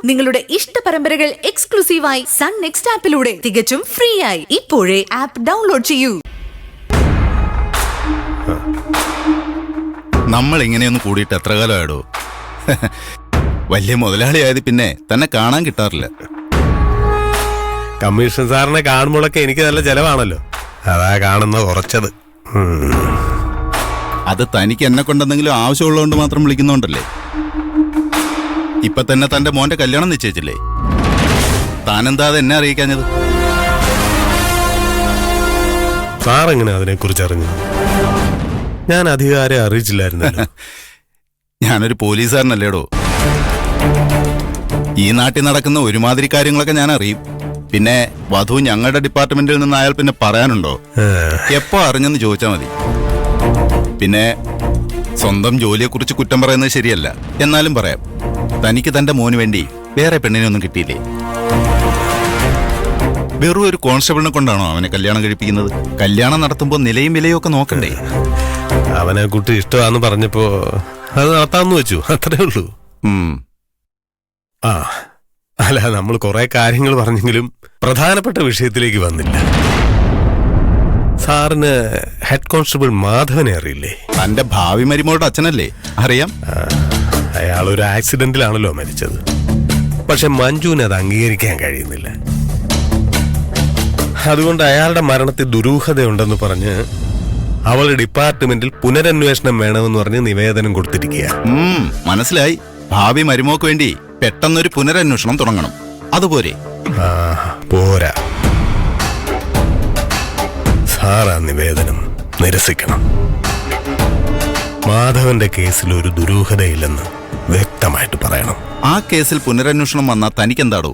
നിങ്ങളുടെ ഇഷ്ട പരമ്പരകൾ എക്സ്ക്ലൂസീവായി സൺ നെക്സ്റ്റ് ആപ്പിലൂടെ തികച്ചും ഫ്രീ ആയി ഇപ്പോഴേ ആപ്പ് ഡൗൺലോഡ് ചെയ്യൂ. നമ്മൾ ഇങ്ങനെയൊന്ന് കൂടിയിട്ട് എത്ര കാലമായിടോ? വലിയ മുതലാളിയായത് പിന്നെ തന്നെ കാണാൻ കിട്ടാറില്ല. കമ്മീഷൻ സാറിനെ കാണുമ്പോഴൊക്കെ എനിക്ക് നല്ല ചെലവാണല്ലോ, അതാ കാണുന്ന കുറച്ചത്. അത് തനിക്ക് എന്നെ കൊണ്ടെന്തെങ്കിലും ആവശ്യമുള്ളതുകൊണ്ട് മാത്രം വിളിക്കുന്നുണ്ടല്ലേ? ഇപ്പൊ തന്നെ തന്റെ മോന്റെ കല്യാണം നിശ്ചയിച്ചില്ലേ? താനെന്താ അത് എന്നെ അറിയിക്കാഞ്ഞത്? സാറെങ്ങനെ അതിനെക്കുറിച്ച് അറിഞ്ഞു? ഞാൻ അധികാരം അറിയിച്ചില്ലായിരുന്നല്ലോ. ഞാനൊരു പോലീസുകാരനല്ലേടോ. ഈ നാട്ടിൽ നടക്കുന്ന ഒരുമാതിരി കാര്യങ്ങളൊക്കെ ഞാൻ അറിയും. പിന്നെ വധു ഞങ്ങളുടെ ഡിപ്പാർട്ട്മെന്റിൽ നിന്ന് അയാൾ പിന്നെ പറയാനുണ്ടോ? എപ്പോ അറിഞ്ഞെന്ന് ചോദിച്ചാൽ മതി. പിന്നെ സ്വന്തം ജോലിയെക്കുറിച്ച് കുറ്റം പറയുന്നത് ശരിയല്ല, എന്നാലും പറയാം. തനിക്ക് തന്റെ മോന് വേണ്ടി വേറെ പെണ്ണിനെ ഒന്നും കിട്ടിയില്ലേ? വെറും ഒരു കോൺസ്റ്റബിളിനെ കൊണ്ടാണോ അവനെ കല്യാണം കഴിപ്പിക്കുന്നത്? കല്യാണം നടത്തുമ്പോൾ നിലയും വിലയും ഒക്കെ നോക്കണ്ടേ? അവനെ കുട്ടി ഇഷ്ടമാണെന്ന് പറഞ്ഞപ്പോ അത് നടത്താമെന്ന് വെച്ചു, അത്രേ ഉള്ളൂ. ആ അല്ല, നമ്മൾ കുറെ കാര്യങ്ങൾ പറഞ്ഞെങ്കിലും പ്രധാനപ്പെട്ട വിഷയത്തിലേക്ക് വന്നില്ല. സാറിന് ഹെഡ് കോൺസ്റ്റബിൾ മാധവനെ അറിയില്ലേ? തന്റെ ഭാവി മരുമോളുടെ അച്ഛനല്ലേ? അറിയാം. അയാൾ ഒരു ആക്സിഡന്റിലാണല്ലോ മരിച്ചത്. പക്ഷെ മഞ്ജുവിന് അത് അംഗീകരിക്കാൻ കഴിയുന്നില്ല. അതുകൊണ്ട് അയാളുടെ മരണത്തിൽ ദുരൂഹതയുണ്ടെന്ന് പറഞ്ഞ് അവളുടെ ഡിപ്പാർട്ട്മെന്റിൽ പുനരന്വേഷണം വേണമെന്ന് പറഞ്ഞ് നിവേദനം കൊടുത്തിരിക്കുക. മനസ്സിലായി. ഭാവി മരുമോക്ക് വേണ്ടി പെട്ടെന്നൊരു പുനരന്വേഷണം തുടങ്ങണം. അതുപോലെ പോരാ, സാറാ നിവേദനം നിരസിക്കണം. മാധവന്റെ കേസിൽ ഒരു ദുരൂഹതയില്ലെന്ന് വ്യക്തമായിട്ട് പറയണം. ആ കേസിൽ പുനരന്വേഷണം വന്നാൽ തനിക്കെന്താടോ?